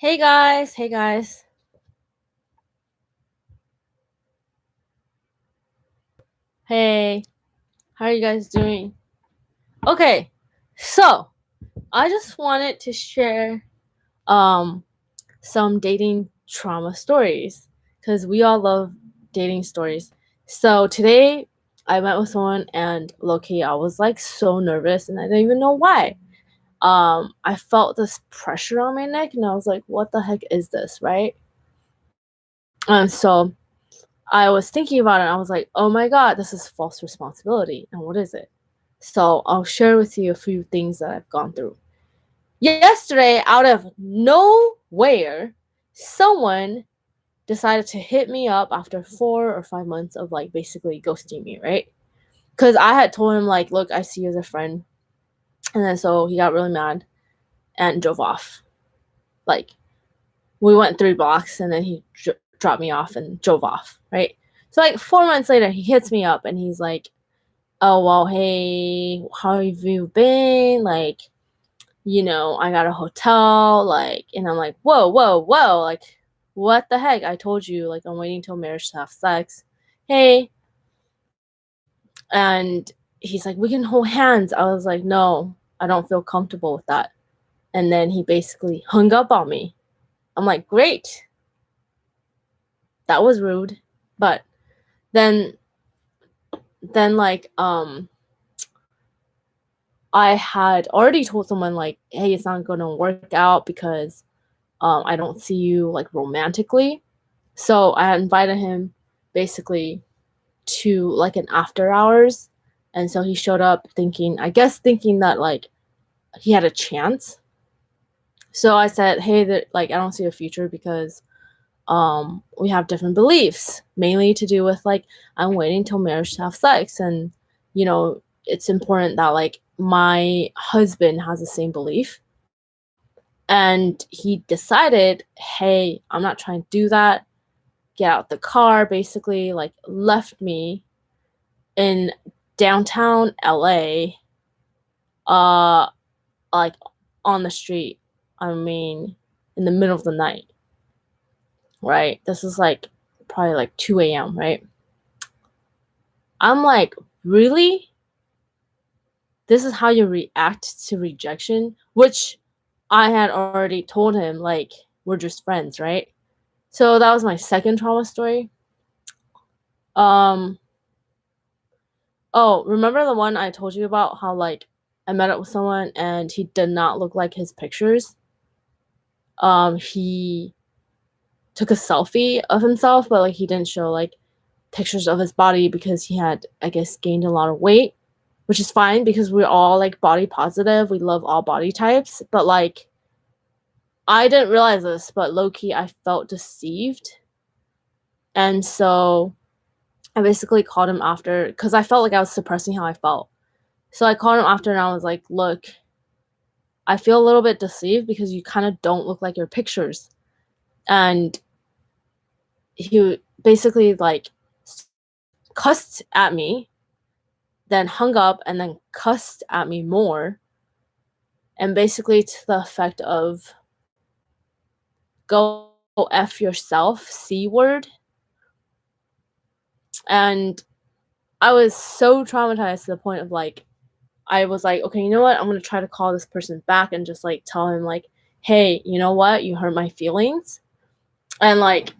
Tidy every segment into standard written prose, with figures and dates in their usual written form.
Hey guys, hey guys. Hey, how are you guys doing? Okay, so I just wanted to share um some dating trauma stories because we all love dating stories. So today I met with someone and low-key I was like so nervous and I didn't even know why. I felt this pressure on my neck and I was like, what the heck is this, right? And so I was thinking about it and I was like, oh my God, this is false responsibility. And what is it? So I'll share with you a few things that I've gone through. Yesterday, out of nowhere, someone decided to hit me up after 4 or 5 months of like basically ghosting me, right? Because I had told him, like, look, I see you as a friend. And then so he got really mad and drove off. Like, we went 3 blocks and then he dropped me off and drove off, right? So, like, 4 months later, he hits me up and he's like, oh, well, hey, how have you been? Like, I got a hotel, like, and I'm like, whoa, whoa, whoa, like, what the heck? I told you, like, I'm waiting till marriage to have sex. Hey. And he's like, we can hold hands. I was like, no, I don't feel comfortable with that. And then he basically hung up on me. I'm like, great. That was rude. But then like, I had already told someone, like, hey, it's not gonna work out because I don't see you like romantically. So I invited him basically to like an after hours. And so he showed up thinking that like he had a chance. So I said, hey, like, I don't see a future because we have different beliefs, mainly to do with like I'm waiting till marriage to have sex. And it's important that like my husband has the same belief. And he decided, hey, I'm not trying to do that. Get out the car, basically, like, left me in downtown LA, uh, like, on the street. I mean, in the middle of the night, right? This is like probably like 2 a.m., right? I'm like, really? This is how you react to rejection? Which I had already told him, like, we're just friends, right? So that was my second trauma story. Um, Oh, remember the one I told you about how, like, I met up with someone and he did not look like his pictures? He took a selfie of himself, but, like, he didn't show, like, pictures of his body because he had, I guess, gained a lot of weight, which is fine because we're all, like, body positive. We love all body types, but, like, I didn't realize this, but low-key, I felt deceived. And so I basically called him after because I felt like I was suppressing how I felt. So I called him after and I was like, look, I feel a little bit deceived because you kind of don't look like your pictures. And he basically like cussed at me, then hung up and then cussed at me more. And basically to the effect of go F yourself, C word. And I was so traumatized to the point of like, I was like, okay, you know what? I'm going to try to call this person back and just like tell him like, hey, you know what? You hurt my feelings. And like,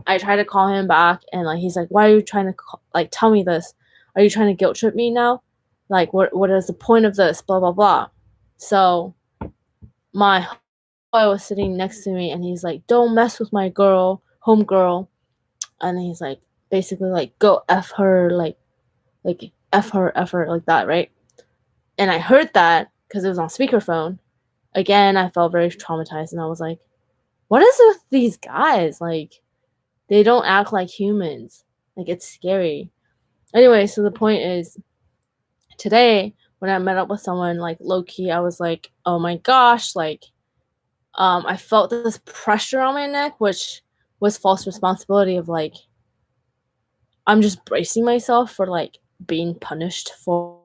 I tried to call him back and like, he's like, why are you trying to like tell me this? Are you trying to guilt trip me now? Like, what is the point of this? Blah, blah, blah. So my boy was sitting next to me and he's like, don't mess with my girl, homegirl. And he's like, basically like, go F her, like F her, like that, right? And I heard that because it was on speakerphone. Again, I felt very traumatized and I was like, what is it with these guys? Like, they don't act like humans. Like, it's scary. Anyway, so the point is, today, when I met up with someone, like, low-key, I was like, oh my gosh, like, I felt this pressure on my neck, which was false responsibility of, like, I'm just bracing myself for, like, being punished for,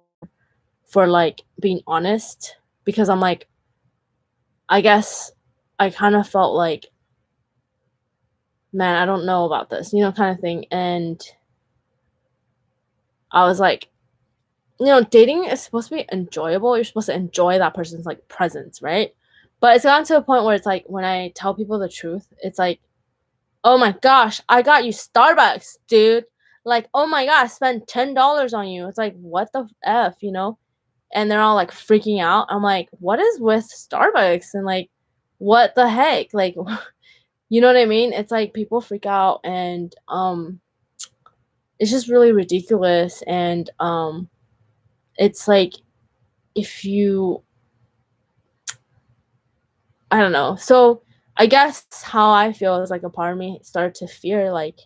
like, being honest. Because I'm like, I guess I kind of felt like, man, I don't know about this, kind of thing. And I was like, dating is supposed to be enjoyable. You're supposed to enjoy that person's like presence, right? But it's gotten to a point where it's like when I tell people the truth, it's like, oh my gosh, I got you Starbucks, dude. Like, oh my god, I spent $10 on you. It's like, what the F? And they're all like freaking out. I'm like, what is with Starbucks? And like, what the heck? Like, you know what I mean? It's like people freak out, and it's just really ridiculous. And it's like, if you, I don't know. So I guess how I feel is like a part of me started to fear, like,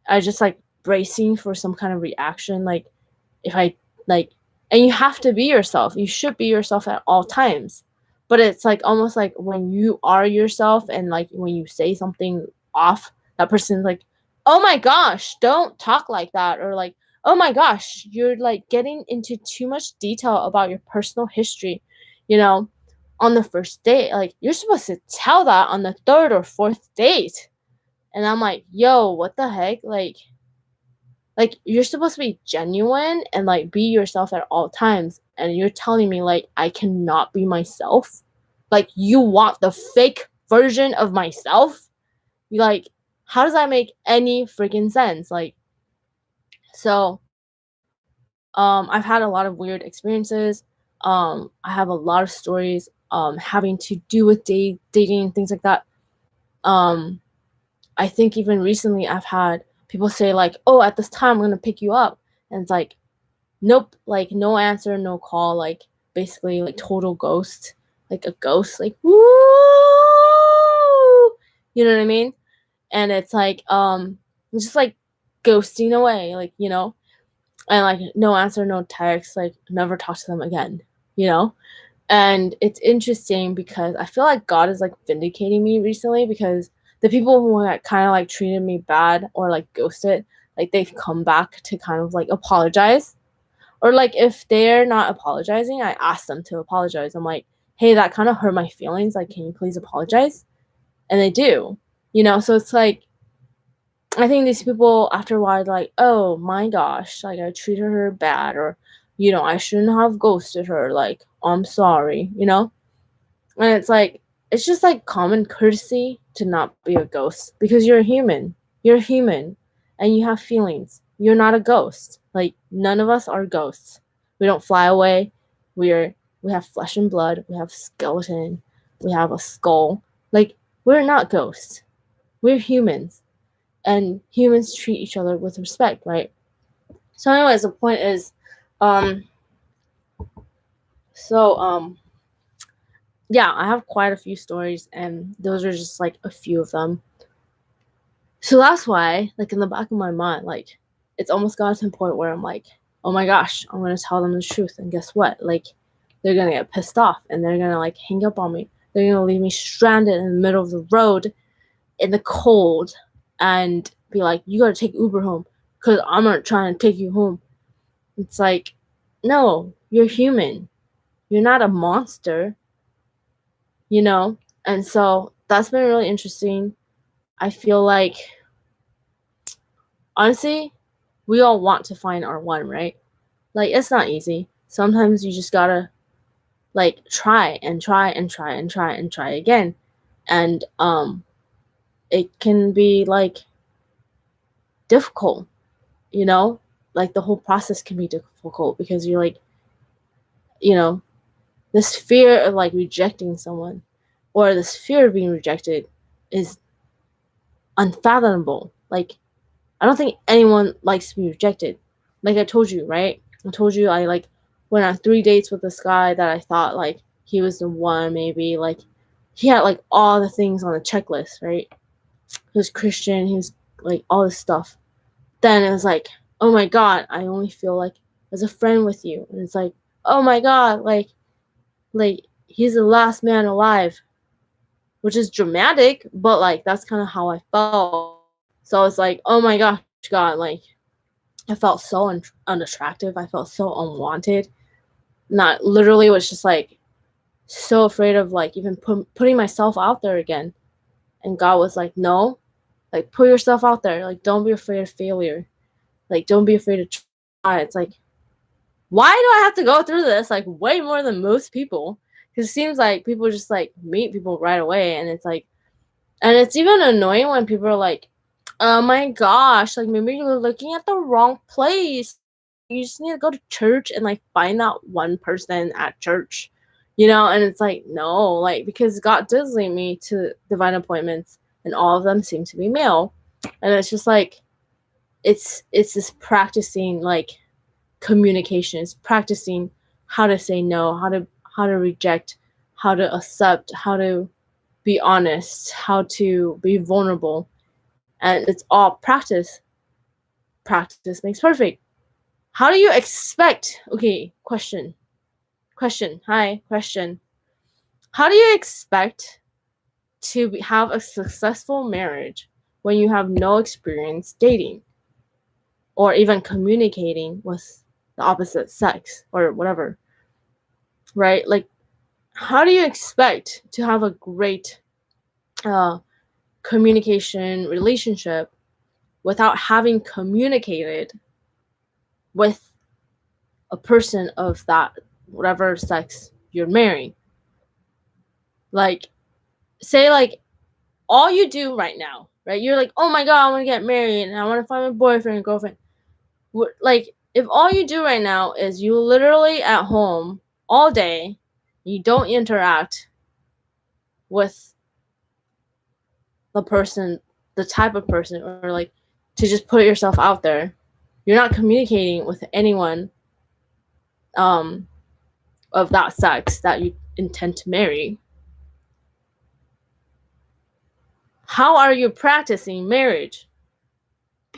I just like bracing for some kind of reaction. Like, if I like, and you have to be yourself. You should be yourself at all times. But it's like almost like when you are yourself and like when you say something off, that person's like, oh my gosh, don't talk like that. Or like, oh my gosh, you're like getting into too much detail about your personal history, you know, on the first date. Like, you're supposed to tell that on the third or fourth date. And I'm like, yo, what the heck? Like, you're supposed to be genuine and, like, be yourself at all times, and you're telling me, like, I cannot be myself? Like, you want the fake version of myself? You, like, how does that make any freaking sense? Like, so, I've had a lot of weird experiences. I have a lot of stories, having to do with dating and things like that. Um, I think even recently I've had people say, like, "Oh, at this time, I'm gonna pick you up." And it's like, nope, like, no answer, no call, like, basically, like, total ghost, like a ghost, like, woo! You know what I mean? And it's like, just like ghosting away, like, and like no answer, no text, like never talk to them again, you know? And it's interesting because I feel like God is like vindicating me recently, because the people who like kind of like treated me bad or like ghosted, like they've come back to kind of like apologize. Or like if they're not apologizing, I ask them to apologize. I'm like, hey, that kind of hurt my feelings. Like, can you please apologize? And they do, So it's like, I think these people after a while are like, oh my gosh, like I treated her bad, or I shouldn't have ghosted her. Like, I'm sorry. And it's like, it's just like common courtesy to not be a ghost, because you're a human. You're human and you have feelings. You're not a ghost. Like, none of us are ghosts. We don't fly away. We have flesh and blood. We have skeleton. We have a skull. Like, we're not ghosts. We're humans. And humans treat each other with respect, right? So anyways, the point is, so yeah, I have quite a few stories, and those are just like a few of them. So that's why, like, in the back of my mind, like, it's almost gotten to the point where I'm like, oh my gosh, I'm gonna tell them the truth, and guess what? Like, they're gonna get pissed off, and they're gonna like hang up on me. They're gonna leave me stranded in the middle of the road in the cold, and be like, you gotta take Uber home, because I'm not trying to take you home. It's like, no, you're human. You're not a monster, And so that's been really interesting. I feel like, honestly, we all want to find our one, right? Like, it's not easy. Sometimes you just gotta, like, try and try and try and try and try again. And it can be like difficult, like the whole process can be difficult, because you're like, this fear of like rejecting someone, or this fear of being rejected, is unfathomable. Like, I don't think anyone likes to be rejected. Like I told you, right? I told you I like went on 3 dates with this guy that I thought like he was the one, maybe. Like, he had like all the things on the checklist, right? He was Christian, he was like all this stuff. Then it was like, oh my god, I only feel like as a friend with you. And it's like, oh my god, like he's the last man alive, which is dramatic, but like that's kind of how I felt. So it's like, oh my gosh, God, like I felt so unattractive. I felt so unwanted. Not literally, was just like so afraid of like even putting myself out there again. And God was like, no, like put yourself out there. Like don't be afraid of failure. Like don't be afraid to try. It's like, why do I have to go through this? Like way more than most people. Because it seems like people just like meet people right away, and it's like, and it's even annoying when people are like, oh my gosh, like maybe you're looking at the wrong place. You just need to go to church and like find that one person at church, and it's like, no, like because God does lead me to divine appointments, and all of them seem to be male. And it's just like it's this practicing like communication. It's practicing how to say no, how to reject, how to accept, how to be honest, how to be vulnerable. And it's all practice. Practice makes perfect. How do you expect? Okay, question. Hi, question. How do you expect to have a successful marriage when you have no experience dating or even communicating with the opposite sex or whatever? Right? Like, how do you expect to have a great communication relationship without having communicated with a person of that whatever sex you're marrying? Like, say like all you do right now, right? You're like, oh my god, I want to get married and I want to find my boyfriend and girlfriend. Like, if all you do right now is you literally at home all day, you don't interact with the person, the type of person, or like to just put yourself out there, you're not communicating with anyone of that sex that you intend to marry. How are you practicing marriage?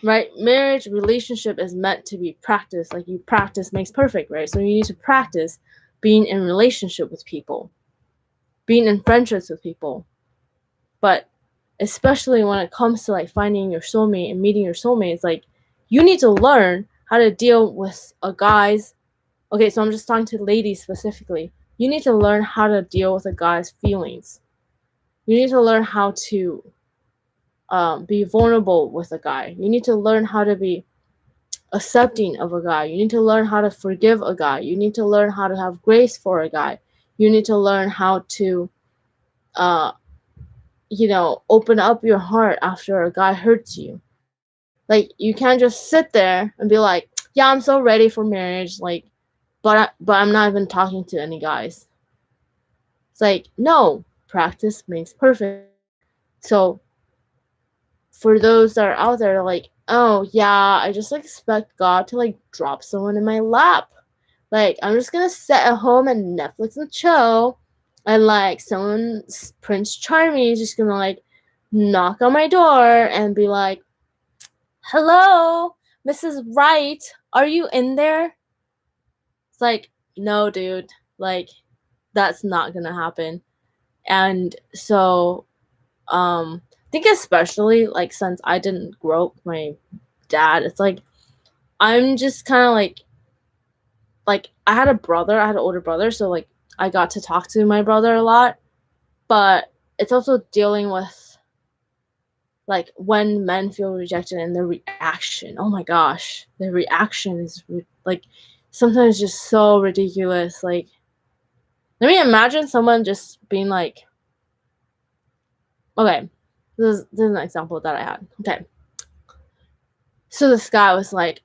Right? Marriage relationship is meant to be practiced. Like, you practice makes perfect, right? So you need to practice being in relationship with people, being in friendships with people. But especially when it comes to like finding your soulmate and meeting your soulmate, it's like you need to learn how to deal with a guy's, okay, so I'm just talking to ladies specifically. You need to learn how to deal with a guy's feelings. You need to learn how to be vulnerable with a guy. You need to learn how to be accepting of a guy. You need to learn how to forgive a guy. You need to learn how to have grace for a guy. You need to learn how to, open up your heart after a guy hurts you. Like, you can't just sit there and be like, yeah, I'm so ready for marriage. Like, but I'm not even talking to any guys. It's like, no, practice makes perfect. So for those that are out there, like, oh yeah, I just expect God to like drop someone in my lap. Like, I'm just gonna sit at home and Netflix and chill, and like someone, Prince Charming, is just gonna like knock on my door and be like, hello, Mrs. Wright, are you in there? It's like, no, dude, like that's not gonna happen. And so I think especially like since I didn't grow up with my dad, it's like I'm just kind of like I had an older brother, so like I got to talk to my brother a lot, but it's also dealing with like when men feel rejected and the reaction. Oh my gosh, the reaction is like sometimes just so ridiculous. Like, let me imagine someone just being like, okay, this is an example that I had. Okay, so this guy was like,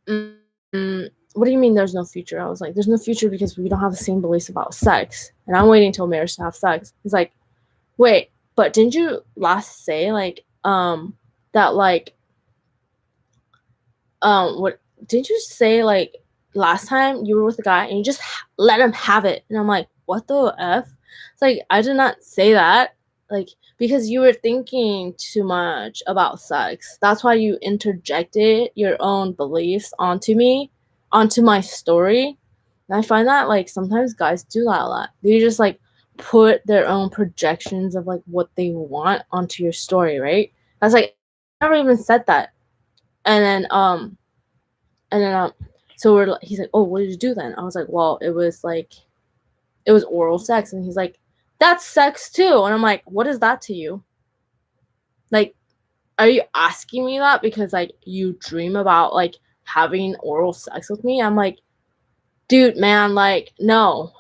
what do you mean there's no future? I was like, there's no future because we don't have the same beliefs about sex, and I'm waiting till marriage to have sex. He's like, wait, but didn't you last say like that like what didn't you say like last time you were with a guy and you just let him have it? And I'm like, what the f? It's like, I did not say that. Like, because you were thinking too much about sex, that's why you interjected your own beliefs onto my story. And I find that like sometimes guys do that a lot. They just like put their own projections of like what they want onto your story, right? I was like, I never even said that. And then so he's like, oh, what did you do then? I was like, well, it was like it was oral sex. And he's like, that's sex too. And I'm like, what is that to you? Like, are you asking me that because like you dream about like having oral sex with me? I'm like, dude, man, like, no.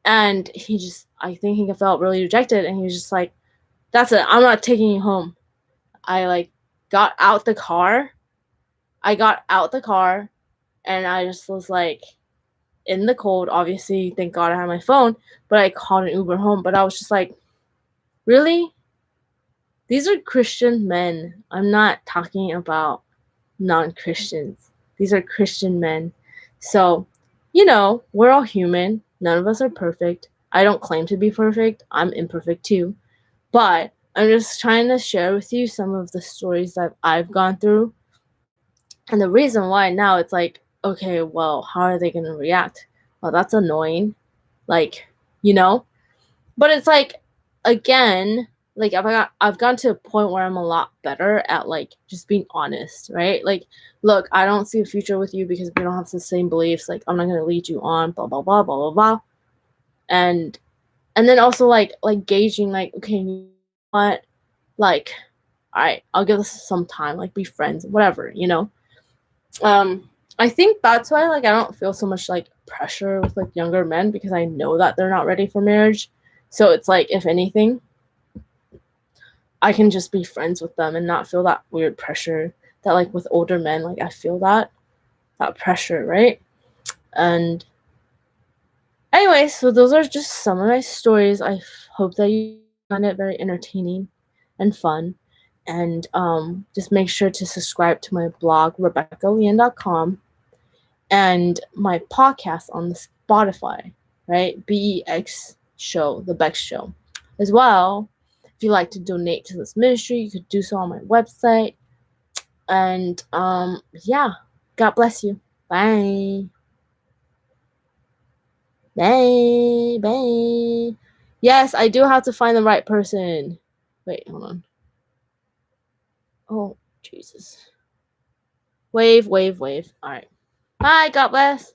And he just, I think he felt really rejected, and he was just like, that's it, I'm not taking you home. I like got out the car. And I just was like in the cold. Obviously, thank God I had my phone, but I called an Uber home. But I was just like, really? These are Christian men. I'm not talking about non-Christians. These are Christian men. So, we're all human. None of us are perfect. I don't claim to be perfect. I'm imperfect too. But I'm just trying to share with you some of the stories that I've gone through. And the reason why now it's like, okay, well, how are they going to react? Well, that's annoying. Like, But it's like, again, like I've gotten to a point where I'm a lot better at like just being honest, right? Like, look, I don't see a future with you because we don't have the same beliefs. Like, I'm not gonna lead you on, blah blah blah blah blah blah. And then also like gauging, like, okay, you know what? Like, all right, I'll give this some time, like be friends, whatever, I think that's why like I don't feel so much like pressure with like younger men, because I know that they're not ready for marriage. So it's like, if anything, I can just be friends with them and not feel that weird pressure that like with older men, like I feel that pressure, right? And anyway, so those are just some of my stories. I hope that you find it very entertaining and fun. And just make sure to subscribe to my blog, rebekkalien.com, and my podcast on the Spotify, right? BEX show, the Bex show. As well, if you'd like to donate to this ministry, you could do so on my website. And yeah, God bless you. Bye. Bye. Bye. Yes, I do have to find the right person. Wait, hold on. Oh, Jesus. Wave. All right. Bye. God bless.